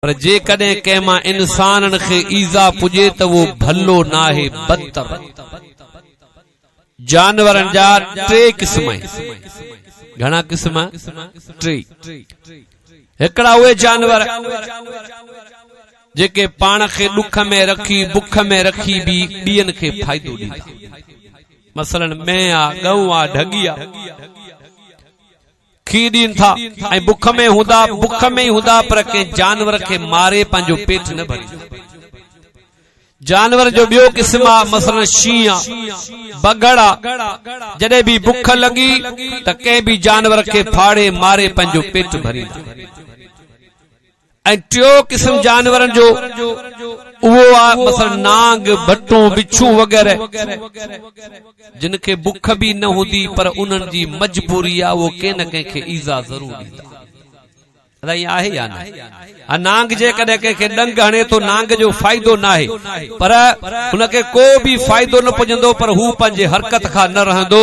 पर जे कदे के मां इंसानन खे ईजा पुजे तो वो भलो ना है बदतर। जानवरन जा टे किस्म घना किस्म टे। एकड़ा उहे जानवर जेके पाण खे दुख में रखी बुख में रखी भी ॿियनि खे फ़ाइदो ॾींदा। मसलन मैं आ गऊ आ ढगिया खी ॾीन था ऐं बुख में ही हूंदा पर के जानवर के मारे पंहिंजो पेट न भरी। जानवर जो ॿियो किस्म आ मसलन शींह बगड़ा जॾहिं भी बुख लगी त कंहिं भी जानवर के फाड़े मारे पंहिंजो पेट भरी। ऐं टियों किस्म जानवरन जो वो आ मसलन नांग भट्टू बिच्छू वगैरह जिनके बुख भी न होती पर उन्हनि जी मजबूरी आ वो के न के ईजा जरूर ॾींदा। अदाई आहे या ना? नांग जे कदे के डंग हणे तो नांग जो फायदो ना है पर उनके को भी फायदो न पुजंदो पर हु पंहिंजे हरकत खां न रहंदो।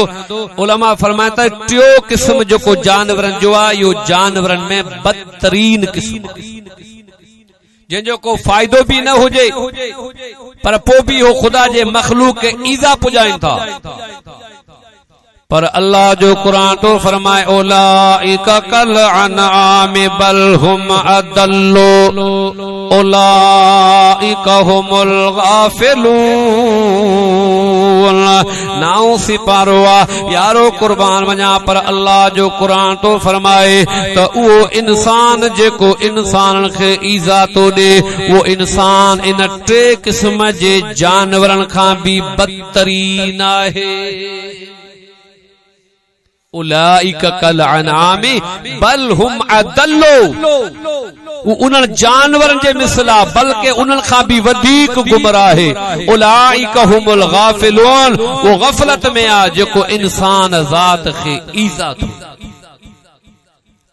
उलमा फरमाए त टियों किस्म जो जानवरन जो आ यो जानवरन में बदतरीन किस्म जिनजो को फायदो भी न हुजे पर पो भी हो खुदा जे मखलूक के ईजा पुजाइन था। पर अल्लाह जो कुरान तो फरमाए उलाइका कल अनआम बल हुम अदल्लो उलाइका हुमुल गाफिलून। नाउ सिपारोआ यारो कुर्बान वञा पर अल्लाह जो कुरान तो फरमाए तो वो इंसान जेको इंसान के ईजा तो दे वो इंसान इन टे किस्म जे जानवरन खां भी बदतरीन है। उलाइका कल अनआमी बल हुम अदल्लो उन्हनि जानवरन जे मिसला बल्कि उन्हनि खां भी वधीक गुमराह है। उलाइका हुमुल गाफिलून वो गफलत में आ जेको इंसान ज़ात खे ईजा थो।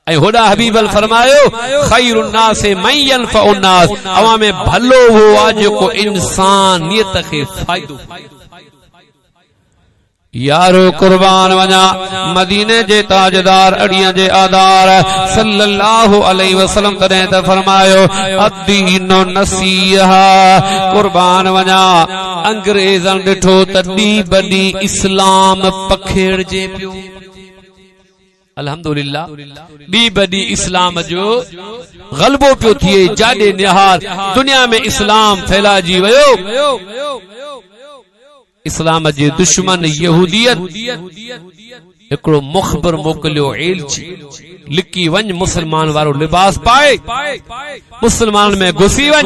ऐं होड़ा हबीबल फरमायो खैरुन नास मन यनफउन नास अवा में भलो वो आ जेको इंसानियत खे फायदो। यारो कुर्बान वञा मदीने जे ताजदार अड़िया जे आधार सल्लल्लाहु अलैहि वसल्लम तॾहिं त फरमायो अदीनो नसीहा। कुर्बान वञा अंग्रेजन ॾिठो त ॾींहुं ब ॾींहुं इस्लाम पखेड़जे पियो। अल्हम्दुलिल्लाह ॾींहुं ब ॾींहुं इस्लाम जो ग़लबो पियो थिए। जाॾे निहार दुनिया में इस्लाम फैलाइजी वियो। इस्लाम जे दुश्मन यहूदियत एकड़ो मुखबर मोकलियो एलची लिकी वञ मुसलमान वारो लिबास पाए मुसलमान में घुसी वञ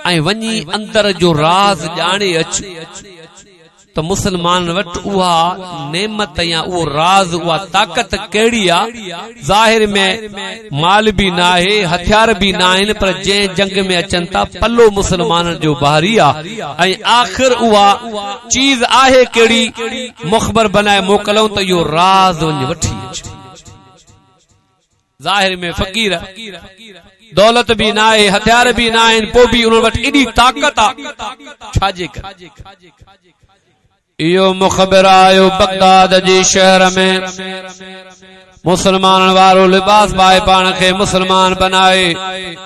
ऐं वञी अंदर जो राज ॼाणे अच तो मुसलमान वट उहा नेमत या वो राज उहा ताकत केड़ी आ। जाहिर में माल भी ना है हथियार भी ना है पर जे जंग में अचन था पल्लो मुसलमान जो बाहरी आ ऐं आखिर उहा चीज आहे केड़ी मुखबर बनाए मोकलऊं तो यो राज वञ वठी अच। जाहिर में फकीर दौलत भी ना है हथियार भी ना है पो भी उन वट एडी ताकत आ छाजे कर। इहो मुखबिर आयो बगदाद जे शहर में मुसलमान वारो लिबास पाए पाण खे मुसलमान बनाए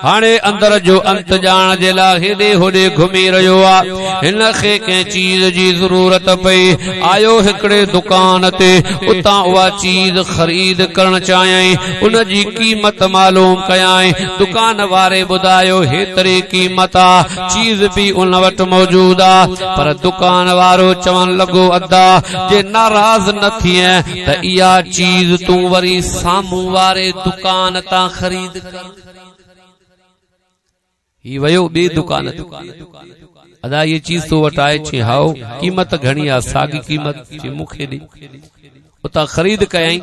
हाणे अंदर जो अंत जान जे लाइ हेॾे होॾे घुमी रहियो आ। हिन खे कंहिं चीज जी ज़रूरत पई आयो हिकड़े दुकान ते उतां उहा चीज ख़रीद करण चाहियई उन जी क़ीमत मालूम कयाई। दुकान वारे ॿुधायो हेतिरी क़ीमत आ चीज भी उन वटि मौजूद आ पर दुकान वारो चवण लॻो अदा जे नाराज़ न थिए त इहा चीज तूं वरी सामू वारे दुकान ता खरीद कर। ही वयो बे दुकान अदा ये चीज तो वटाए छे हाओ कीमत घणी आ सागी कीमत जे मुखे दी उता खरीद कयई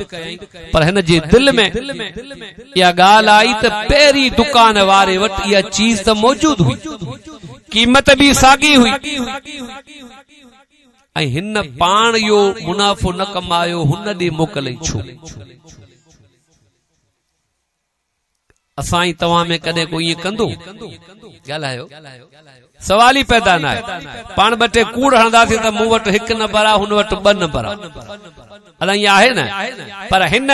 पर हिन जे दिल में या गाल आई त पेरी दुकान वारे वट या चीज त मौजूद हुई कीमत भी सागी हुई ऐं हिन पाण यो मुनाफो न कमायो हुन ॾे मोकलई छो। असाई तवा में कदे कोई ये कंदो ॻाल्हायो सवाल ही पैदा ना है। पाण बटे कूड़ हणदासीं त मूं वटि हिकु नंबर आ हुन वटि ॿ नंबर आ अलाए आहे न पर हिन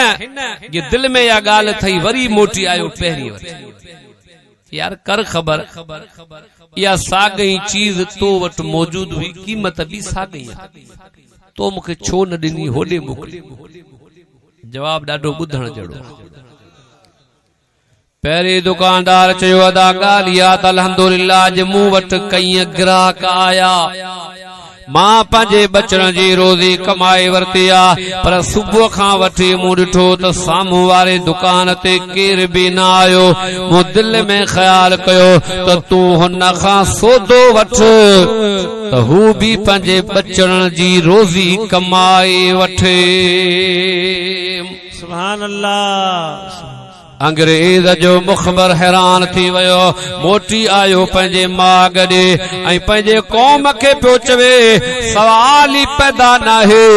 जे दिल में या ॻाल्हि थई वरी मोटी आयो पहिरीं वटि यार कर ख़बर या सागई चीज तो वट मौजूद हुई, कीमत भी सागई तो मुखे छो न दिनी होडे मोकली। जवाब ॾाढो ॿुधण जहिड़ो। पहिरीं दुकानदार चयो अदा ॻाल्हि इहा त अल्हम्दुलिल्लाह अॼु मूं वटि कई ग्राहक आया, मां पंहिंजे बचण जी रोज़ी कमाए वरती आ, पर सुबुह खां वठी मूं ॾिठो त साम्हूं वारे दुकान ते केर बि न आयो। मूं दिलि में ख़्याल कयो त तूं हुन खां सौदो वठ त हू बि पंहिंजे बचण जी रोज़ी कमाए वठे। सुभान अल्लाह। अंग्रेज जो मुखबर हैरान थी वियो, मोटी आयो पंहिंजे माग ॾे ऐं पंहिंजे क़ौम खे पियो चवे सवाल ई पैदा नाहे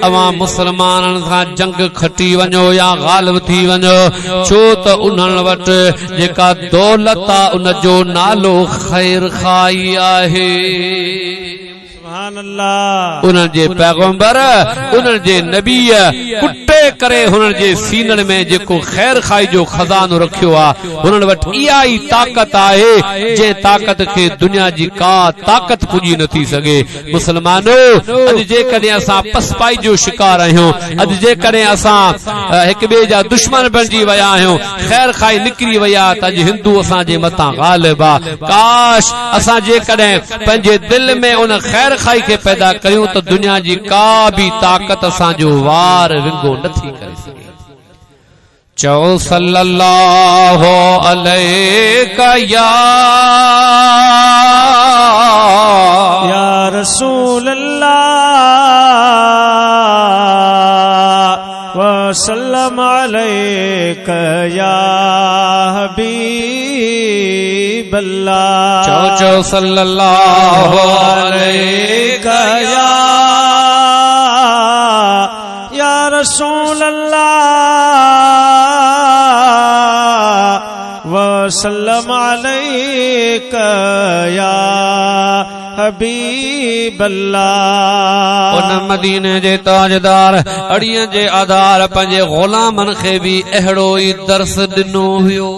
अवां मुसलमाननि सां जंग खटी वञो या गालिब थी वञो, छो त उन्हनि वटि जेका दौलत आहे उन जो नालो ख़ैर खाई आहे। उन्हनि जे पैगंबर उन्हनि जे नबी कुटे करे हुननि जे सीननि में जेको ख़ैर खाई जो खज़ानो रखियो आहे, हुननि वटि इहा ई ताक़त आहे जंहिं ताक़त खे दुनिया जी का ताक़त पुॼी नथी सघे। मुसलमानो, अॼु जेकॾहिं असां पसपाई जो शिकार आहियूं, अॼु जेकॾहिं असां हिक ॿिए जा दुश्मन बणिजी विया आहियूं, ख़ैर खाई निकिरी विया त अॼु हिंदू असांजे मथां ग़ालिब आहे। काश असां जेकॾहिं पंहिंजे दिलि में उन ख़ैर खाई खे पैदा करियूं त दुनिया जी का भी ताक़त असांजो वार विंगो नथी करे सघे। चओ सल्लल्लाहु अलैका या रसूल अल्लाह व सल्लम अलैका या हबीब अल्लाह। चो सल्लल्लाहु अलैका या रसूल अल्लाह व सल्लम अलैका या हबीब अल्लाह। उन मदीने जे ताजदार अड़ियन जे आधार पंहिंजे गुलामन खे भी अहिड़ो ई दर्स ॾिनो हुयो।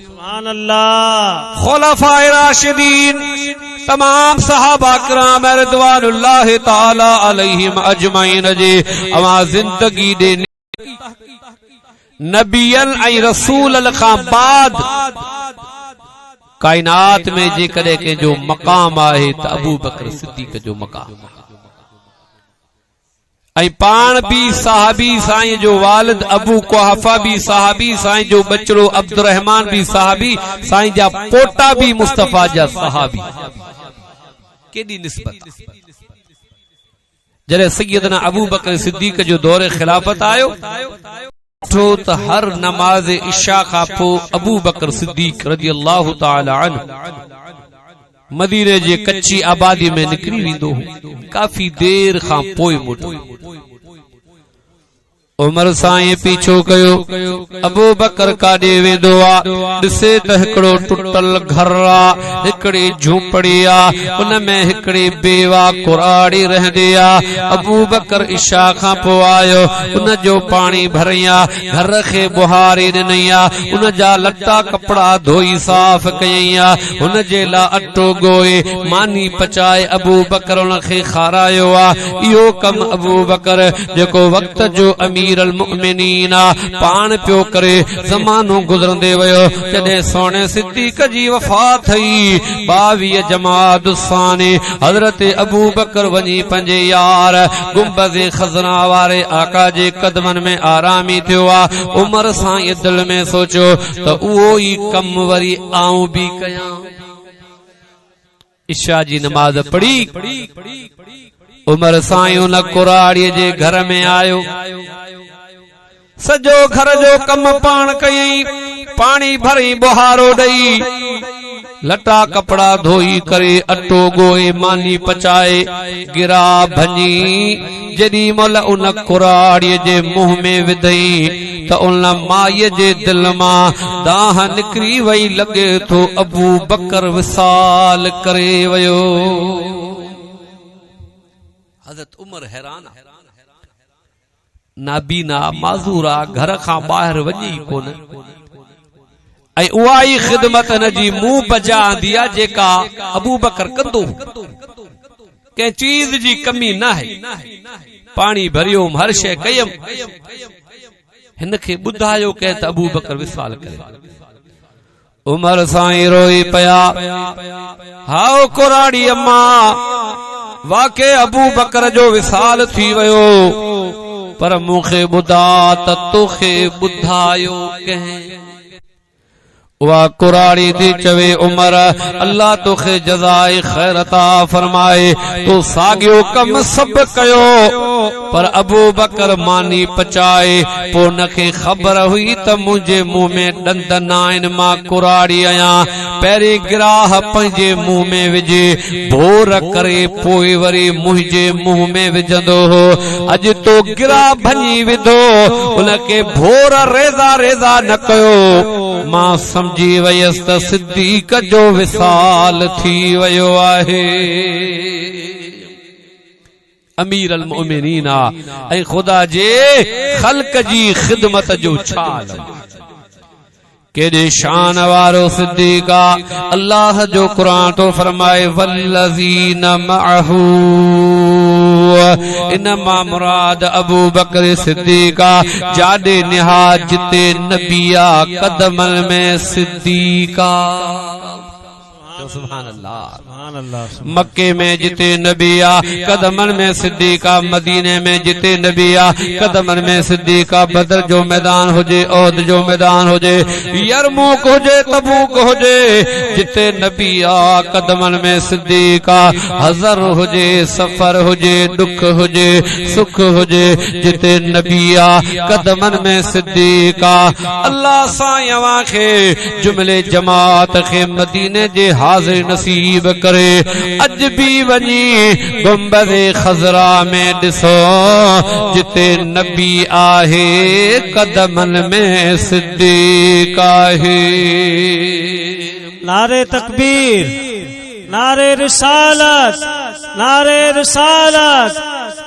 सुभान अल्लाह। खुलफाए राशिदीन तमाम सहाबा किराम रिदवानुल्लाह ताला अलैहिम अजमईन जे अवा जिंदगी दे नबियन ऐं रसूलन खां बाद कायनात में जेकॾहिं कंहिंजो मक़ाम आहे त अबू बकर सिद्दीक़ जो मक़ाम, ऐं पाण भी साहबी साईं जो वालिद अबू कुहाफा भी साहबी, साईं जो बचड़ो अब्दुर्रहमान भी साहबी, साईं जा पोटा भी मुस्तफा जा साहबी। केडी निस्बत। जॾहिं सैयदना अबू बकर सिद्दीक़ जो दौर खिलाफत आयो तो त हर नमाज इशा खां पोइ अबू बकर सिद्दीक़ रज़ियल्लाहु ताला अन्हु मदीने जे कच्ची आबादी में निकिरी वेंदो हो। काफ़ी देर खां पोइ मोटो उमर साईं पीछो कयो, अबू बकर काॾे वेंदो आ, ॾिसे त हिकिड़ो टुटल घर आ, हिकिड़ी झूपड़ी आ, उन में हिकिड़ी बेवा कुराड़ी रहंदी आ। अबू बकर इशा खां पोइ आयो, उन जो पाणी भरिया, घर खे बुहारी ॾिनई आ, उन जा लटा कपड़ा धोई साफ़ कयई आ, हुन जे लाइ अटो ॻोए मानी पचाए अबू बकर उन खे खारायो आ। इहो कम अबू बकर जेको वक़्त जो अमीर मुमिनीन पान पियो करे। ज़मानो गुज़रंदे वियो, जॾहिं सोने सिद्दीक़ जी वफ़ात थई 22 जमात साने हज़रत अबू बकर वञी पंहिंजे यार गुंबद खज़ना वारे आका जे कदमनि में आरामी थियो आ। उमर साईं दिल में सोचो त उहो ई कम वरी आऊं भी कयां। इशा जी नमाज पढ़ी उमर साईं उन कुराड़ीअ जे घर में आयो, सजो घर जो कम पाण कयई, पानी भरी बुहारो ॾई, लटा कपड़ा धोई करे अटो ॻोए मानी पचाए गिरा भञी जॾहिं महिल उन कुराड़ीअ जे मुंह में विधई त उन माईअ जे दिल मां दाह निकिरी वई। लॻे थो अबू बकर विसाल करे वियो। हज़रत उमर हैरान नाबीना माज़ूरा घर खां ॿाहिरि वञी कोन, ऐं उहा ई ख़िदमत हिन जी मुंहुं बजा आंदी आहे जेका अबू बकर कंदो। कंहिं चीज़ जी कमी न आहे। पाणी भरियोम, हर शइ कयम, हिन खे ॿुधायो कंहिं त अबू बकर विसाल करे। उमर साईं रोई पिया, हाओ कुराड़ी अम्मा, वाके अबू बकर जो विसाल थी वियो, पर मूंखे ॿुधा त तोखे ॿुधायो कंहिं। उहा कुराड़ी थी चवे, उमर अल्लाह तोखे जज़ाए खैर अता फरमाए, तो साॻियो कम सब कयो, पर अबू बकर मानी पचाए। पो नखे ख़बर हुई त मुंहिंजे मुंह में ॾंद न आहिनि, मां कुराड़ी आहियां। पहिरीं गिराह पंहिंजे मुंह में विझे, भोर करे पोइ वरी मुंहिंजे मुंह में विझंदो हो। अॼु तो गिराह भञी विधो, उनखे भोर रेज़ा रेज़ा न कयो। मां समझी वयसि त सिद्दीक़ जो विसाल थी वियो आहे। अमीर अल मोमिनीन ऐं खुदा जे ख़ल्क़ जी ख़िदमत जो छाल केॾे शान वारो सिद्दीक़ आहे। अल्लाह जो क़ुरान तो फरमाए, वल्लज़ीन मअहू, इनमा मुराद अबू बकर सिद्दीक़ आहे। जाॾे निहा जिते नबी आहे, कदमन में सिद्दीक़ आहे। सुभान अल्लाह। मक्के में जिते नबी आ, कदमन में सिद्दीक़ा। मदीने में जिते नबी आ, कदमन में सिद्दीक़ा। बदर जो मैदान हुजे, ओहद जो मैदान हुजे, यरमूक हुजे, तबूक हुजे, जिते नबी आ, कदमन में सिद्दीक़ा। हज़र हुजे, सफर हुजे, दुख हुजे, सुख हुजे, जिते नबी आ, कदमन में सिद्दीक़ा। अल्लाह साईं अवां खे जुमले जमात खे मदीने जे हाज़िर नसीब करे। अज भी वनी गुंबदे खजरा में ॾिसो, जिते नबी आहे, कदमन में सिद्दीक़ आहे। नारे तकबीर, नारे रिसालत, नारे रिसालत,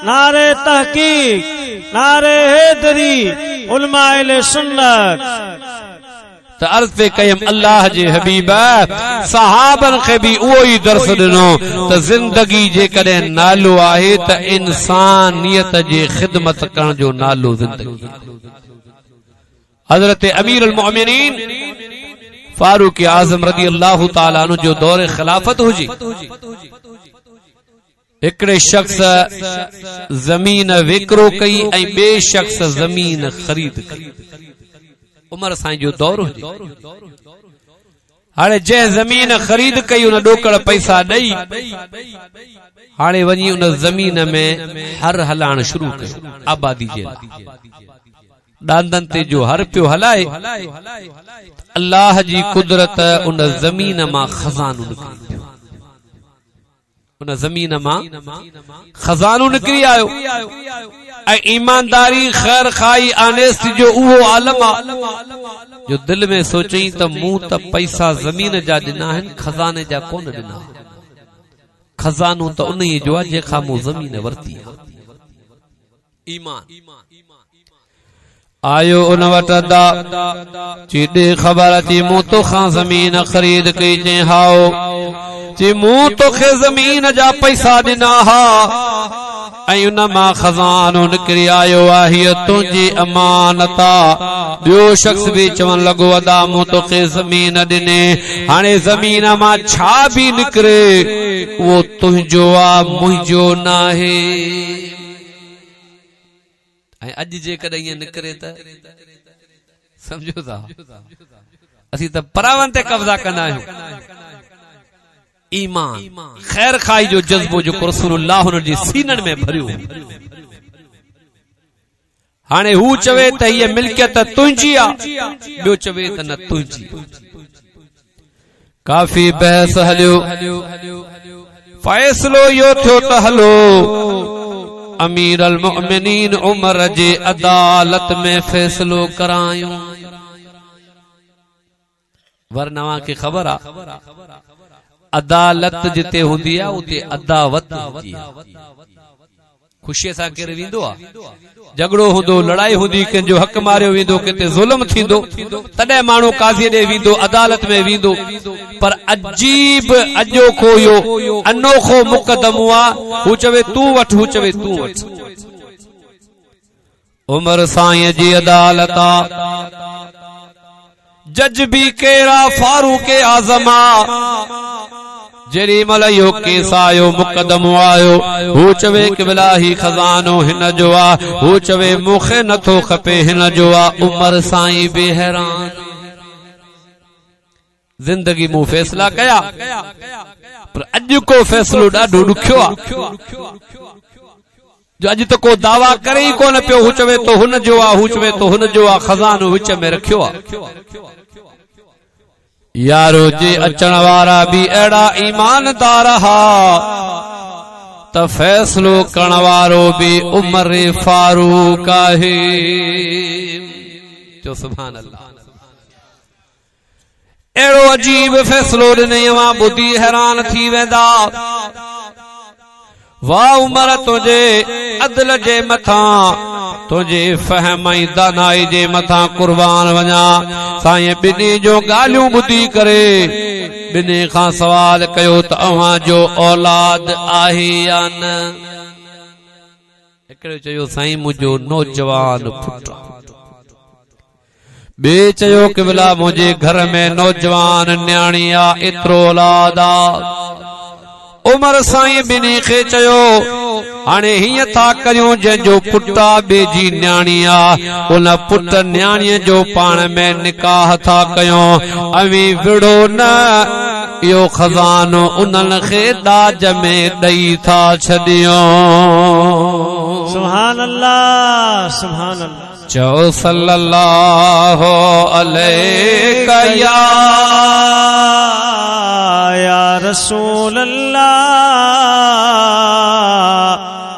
नारे तहकीक, नारे हैदरी, उलमाए सुन्नत। त अर्ज़ पे कयम, अल्लाह जे हबीब सहाबन खे भी उहो ई दर्स ॾिनो त ज़िंदगी जे कॾहिं नालो आहे त इंसानियत जे ख़िदमत करण जो नालो ज़िंदगी। हज़रत अमीर अल मोमिनीन फारूक आज़म रज़ी अल्लाह ताला अन्हु जो दौर खिलाफत हुजे, हिकिड़े शख्स ज़मीन विकिरो कई ऐं ॿिए शख्स ज़मीन ख़रीद कई। उमर साईं जो दौर हुजे। हाणे जंहिं ज़मीन ख़रीद कई उन ॾोकड़ पैसा ॾेई हाणे वञी उन ज़मीन में हर हलाइण शुरू कयो। आबादी जे ॾांदनि ते जो हर पियो हलाए, अल्लाह जी कुदरत उन ज़मीन मां खज़ानो निकिरी, उन ज़मीन मां खज़ानो निकिरी आयो। ऐं ईमानदारी, खैर खाई, आनेस्टी जो उहो आलम आहे जो दिल में सोचई त मूं त पैसा ज़मीन जा ॾिना आहिनि, खज़ाने जा कोन ॾिना। खज़ानो त उन ई जो आहे जंहिंखां मूं ज़मीन वरिती आहे। ईमान आयो उन वटि अदा चीॾे ख़बर अची, मूं तोखां ज़मीन ख़रीद कई। चई हाओ, चई मूं तोखे ज़मीन जा पैसा ॾिना हा ऐं उन मां खज़ानो निकिरी आयो आहे, हीअ तुंहिंजी अमानत आहे। ॿियो शख्स बि चवण लॻो, अदा मूं तोखे ज़मीन ॾिने, हाणे ज़मीन मां छा बि निकिरे उहो तुंहिंजो आहे, मुंहिंजो न आहे। ऐं अॼु जेकॾहिं ईअं निकिरे त सम्झो था असीं त परावन ते कब्ज़ा कंदा आहियूं। ईमान, खैर खाई जो जज़्बो जेको रसूलुल्लाह हुन जे सीननि में भरियो। हाणे हू चवे त हीअ मिल्कियत तुंहिंजी आहे, ॿियो चवे त न तुंहिंजी। काफ़ी बहस हलियो, फ़ैसिलो इहो थियो त हलो अमीर अल मोमिनीन उमर जे अदालत में फैसलो करायूं। वरनवा खे ख़बर आहे अदालत जिते हूंदी आहे उते अदावत हूंदी आहे। खुशी सां केरु वेंदो आहे? झगड़ो हूंदो, लड़ाई हूंदी, कंहिंजो हक़ मारियो वेंदो, किथे ज़ुल्म थींदो, तॾहिं माण्हू काज़ीअ ॾे वेंदो, अदालत में वेंदो। पर अजीब अॼोखो इहो अनोखो मुक़दमो आहे। हू चवे तूं वठ, हू चवे तूं वठ। उमर साईं जी अदालत आ, जज भी केरा फारूक आज़म आ। जेरी मल यो केस आयो, मुक़दमो आयो, हू चवे क़िबला ही खजानो हिन जो आ, हू चवे मूंखे नथो खपे हिन जो आ। उमर साईं बे हैरान। जिंदगी मूं फैसला कया, पर अॼु को फैसलो ॾाढो ॾुखियो आ। जो अॼु त को दावा करे ई कोन पियो, हू चवे तो हुन जो आ, हू चवे तो हुन जो आ, खजानो विच में रखियो आ। यारो जे अचण वारा भी अहिड़ा ईमानदार हा त फैसलो करण वारो भी उमर फारूक आहे। जो सुभान अल्लाह, अहिड़ो अजीब फैसलो ॾिनई, अवां ॿुधी हैरान थी वेंदा। वाह उमर, तुझे अदल जे मथां, तुझे फहम ऐं दानाई जे मथां कुर्बान वञा। साईं ॿिन्ही जो ॻाल्हियूं ॿुधी करे ॿिन्ही खां सवाल कयो त अव्हां जो औलाद आहे या न? हिकिड़ो चयो साईं मुंहिंजो नौजवान पुट। ॿिए चयो क़िबला मुंहिंजे घर में नौजवान न्याणी आ, एतिरो औलाद आ। उमर साईं ॿिन्ही खे चयो हाणे हीअं था करियूं, जंहिंजो पुट आ ॿिए जी न्याणी आ, उन पुट न्याणीअ जो पाण में निकाह था कयूं। अवी विड़ो न, इहो खजानो उन्हनि खे दाज में ॾेई था छॾियूं। सुभान अल्लाह, सुभान अल्लाह। चओ सल्लल्लाहु अलैहि या रसूल अल्लाह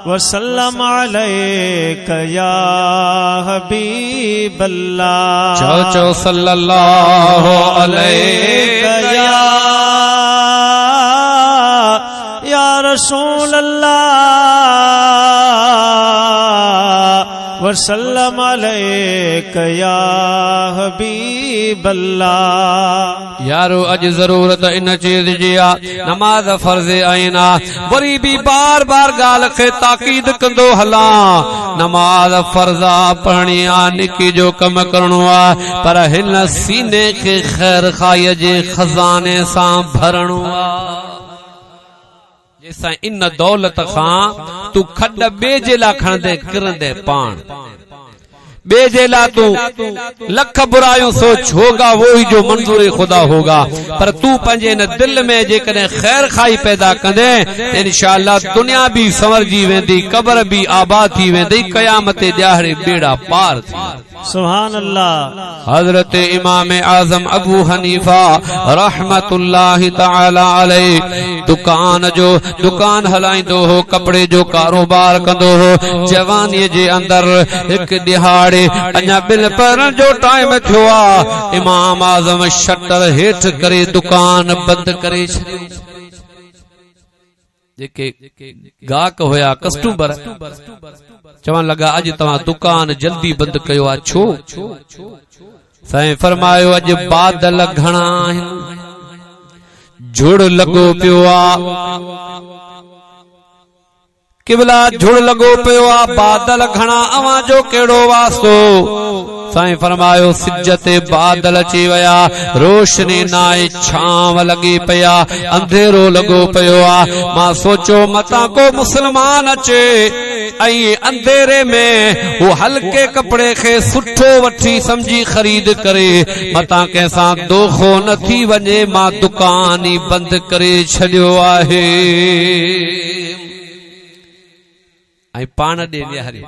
वसल्लम अलैका या हबीब अल्लाह। चो चो सल्लल्लाहु अलैका या रसूल अल्लाह वसल्लम अलैका या हबीब अल्लाह। यारो अज जरूरत इन चीज जी आ, नमाज फर्ज आईना, वरी भी बार बार गाल खे ताकीद कंदो हला। नमाज फर्जा पढ़णी आ, निकी जो कम करणो आ, पर हिन सीने के खैर खाई जे खजाने सां भरणो आ। जैसा इन दौलत खां तू खड बे जे ला खणदे किरंदे पान, बे जे ला तू लख बुराइयों सोच, होगा वो ही जो मंजूर खुदा होगा। पर तू पंजे न दिल में जेकॾहिं खैर खाई पैदा कंदे, इंशाअल्लाह दुनिया भी संवरजी वेंदी, कब्र भी आबाद थी वेंदी, क़यामत ॾियारे बेड़ा पार थी। सुभान अल्लाह। हजरत इमाम आजम अबू हनीफा रहमतुल्लाहि तआला अलैहि दुकान हलाइंदो हो, कपड़े जो कारोबार कंदो हो। जवानी जे अंदर एक दिहाड़े अञा बिल पैरन जो टाइम थियो आ, इमाम आजम शटर हेठ करे दुकान बंद करे छॾियो। जेके गाहक हुया, कस्टमर चवण लगा अज तव्हां दुकान जल्दी बंद कयो आ, छो? साईं फरमायो अज बादल घणा आहिनि, झुड़ लॻो पियो आ। क़िबला झुड़ लॻो पियो आ, बादल घणा, अवां जो कहिड़ो वास्तो? साईं फरमायो सिज ते बादल अची विया, रोशनी नाए, छांव लगी पिया, अंधेरो लॻो पियो आ। मां सोचो मतां को मुसलमान अचे ऐं अंधेरे में वो हल्के कपड़े खे सुठो वठी समझी खरीद करे, मतां कंहिंसां दोखो न थी वञे, मां दुकान ई बंद करे छॾियो आहे। ऐं पाण ॾे विहारे,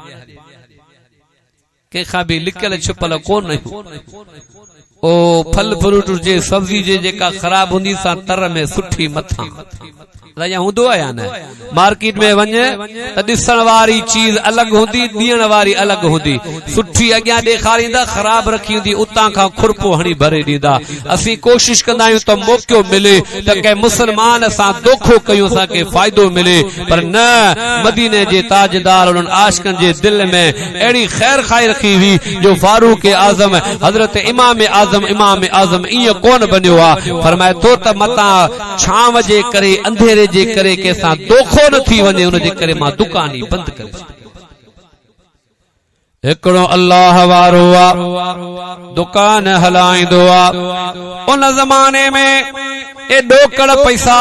कंहिंखां बि लिकियल छुपल कोन, ओ फल फ्रूट जे सब्जी जे जेका खराब हुंदी सा तर में सुठी मथा या हूंदो आहे या न मार्केट में वञ त ॾिसण वारी चीज अलग हुंदी ॾियण वारी अलग हुंदी सुठी अॻियां ॾेखारींदा ख़राब रखी हुंदी उतां खां खुरपो हणी भरे ॾींदा असीं कोशिश कंदा आहियूं त मौक़ो मिले त कंहिं मुसलमान सां दोखो कयूं असांखे फ़ाइदो मिले पर न मदीने जे ताजदार उन्हनि आशिकनि जे दिल में अहिड़ी ख़ैर खाई रखी हुई जो फारूक आज़म हज़रत इमाम आज़म ईअं कोन बनियो आहे फरमाए थो त मतां छांव जे करे अंधेरे जे करे कंहिंसां दोखो न थी वञे उन जे करे मां दुकान ई बंदि करे हिकिड़ो अल्लाह वारो आहे दुकान हलाईंदो आहे उन ज़माने में एॾो कड़ पैसा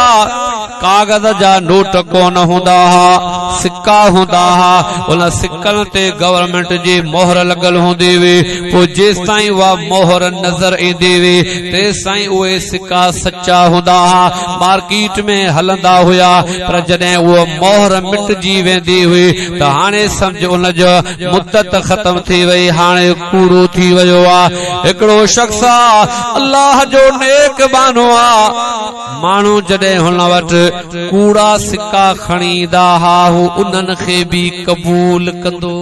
कागज़ जा नोट कोन हूंदा हा सिक्का हूंदा हा उन सिक्कनि ते गवर्नमेंट जी मोहर लॻल हूंदी हुई पोइ जेसिताईं उहा मोहर नज़र ईंदी हुई तेसिताईं उहे सिक्का सच्चा हूंदा हा मार्केट में हलंदा हुआ पर जॾहिं उहा मोहर मिटजी वेंदी हुई त हाणे सम्झ उन जो मुद्दत ख़त्म थी वई हाणे कूड़ो थी वियो आहे हिकिड़ो शख़्स अल्लाह जो नेक बानो आहे माण्हू जॾहिं हुन वटि कूड़ा सिक्का खणी ईंदा हा हू उन्हनि खे बि क़बूल कंदो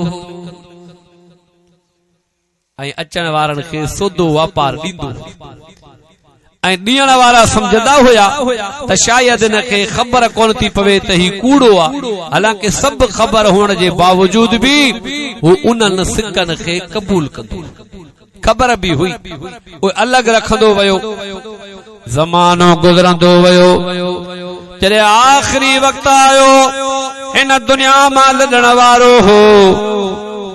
ऐं अचण वारनि खे सौदो वापार ॾींदो ऐं ॾियण वारा सम्झंदा हुया त शायद हिन खे ख़बर कोन थी पवे त ही कूड़ो आहे हालांकि सभु ख़बर हुअण जे बावजूद बि हू उन्हनि सिक्कनि खे क़बूल कंदो ख़बर बि हुई उहे अलॻि रखंदो वियो ज़मानो गुज़रंदो वियो जॾहिं आख़िरी वक़्तु आयो हिन दुनिया मां लॾण वारो हो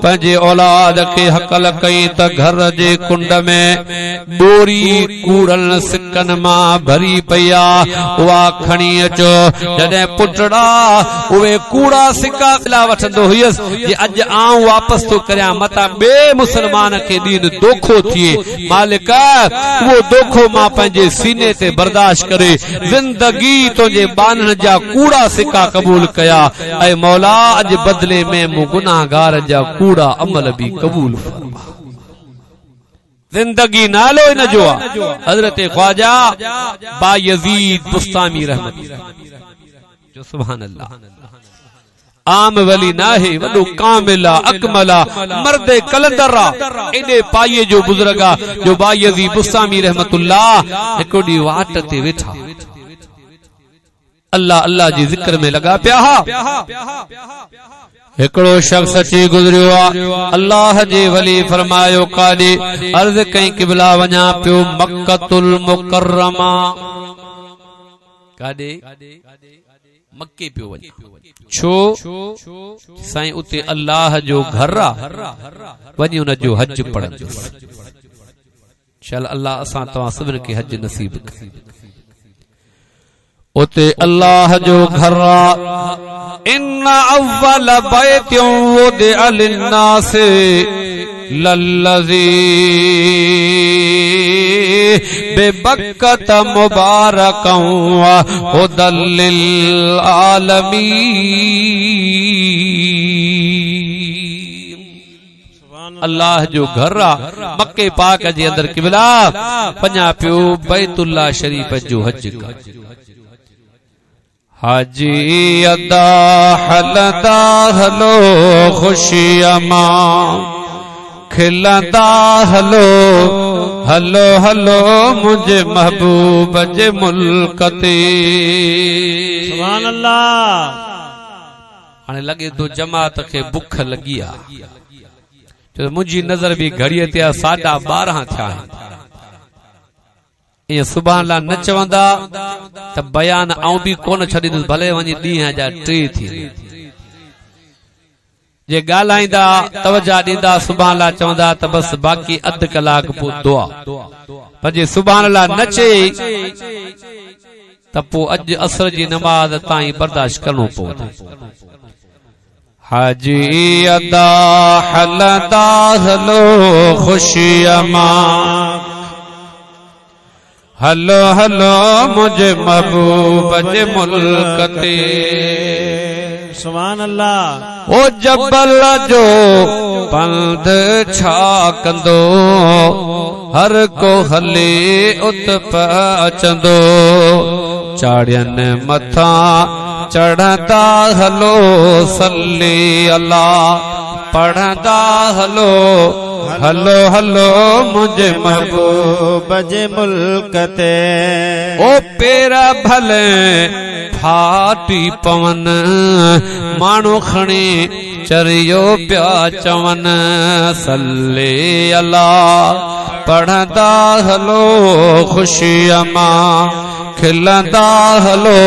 पंहिंजे औलाद खे हकल कई त घर जे कुंड में बोरी कूड़नि सिक्कनि मां भरी पई आहे उहा खणी अचो जॾहिं पुटड़ा उहे कूड़ा सिक्का खिला वठंदो हुयसि जे अॼु आऊं वापसि थो करियां मतां ॿिए मुसलमान खे ॾींद दोखो थिए मालिक उहो दोखो मां पंहिंजे सीने ते बर्दाश्त करे ज़िंदगी तुंहिंजे बाननि जा कूड़ा सिक्का क़बूल कया ऐं मौला अॼु बदिले में मूं गुनाहगार जा कूड़ा अमल भी कबूल फरमा जिंदगी नालो न जो हजरत ख्वाजा बायजीद बुस्तामी रहमत जो सुभान अल्लाह आम वली नाहे वडो कामिला अकमला मर्द कलंदरा एडे पाए जो बुजुर्गा जो बायजीद बुस्तामी रहमतुल्लाह हिकड़ी वाट ते वेठा अल्लाह अल्लाह जी जिक्र में लगा पिया हिकड़ो शख्स अची गुजरियो आ अल्लाह जे वली फरमायो कादे अर्ज कई क़िबला वञा पियो मक्कतुल मुकर्रमा कादे मक्के पियो वञे छो साईं उते अल्लाह जो घर आ वञी उन जो हज पढ़ंदो चल अल्लाह असां तव्हां सभिनी खे हज नसीब करे उते अल्लाह जो घर इन्ना अव्वल बैतुन वुदिअ लिन्नास लल्लज़ी बिबक्कत मुबारकन व हुदल लिल आलमीन अल्लाह जो घर मक्के पाक जे अंदर क़िबला पञा पियो बैतुल्लाह शरीफ जो हज का हाजी अदा हलदा हलो खुशियमा खिलदा हलो हलो हलो मुझे महबूब जे मुल्क ते सुभान अल्लाह हाणे लगे तो जमात खे भुख लगी आ तो मुझी नजर भी घड़ीअ ते 12:30 थिया ये सुभान अल्लाह न चवंदा त बयान आऊं भी कोन छॾींदुसि भले वञी 2003 थी जे ॻाल्हाईंदा तवजा ॾींदा सुभान अल्लाह चवंदा त बस बाक़ी अध कलाक पोइ दुआ पर जे सुभान अल्लाह न चई त पोइ अॼु असर जी नमाज ताईं बर्दाश्त करणो पवंदो हाजी अदा हलदा हलो खुशियमा हलो हलो मुझे महबूब जे मुल्क ते सुभान अल्लाह। ओ जबल जो पंध छा कंदो हर को हले उत पचंदो चाड़ियन मथा चढ़ंदा हलो सल्ली अल्लाह पढ़ंदा हलो हलो हलो मुझे महबूब जे मुल्क ते ओ पेरा भले फाटी पवन माण्हू खणी चरियो पिया चवन सल्ले अल्लाह पढ़ंदा हलो ख़ुशीअ मां खिलंदा हलो।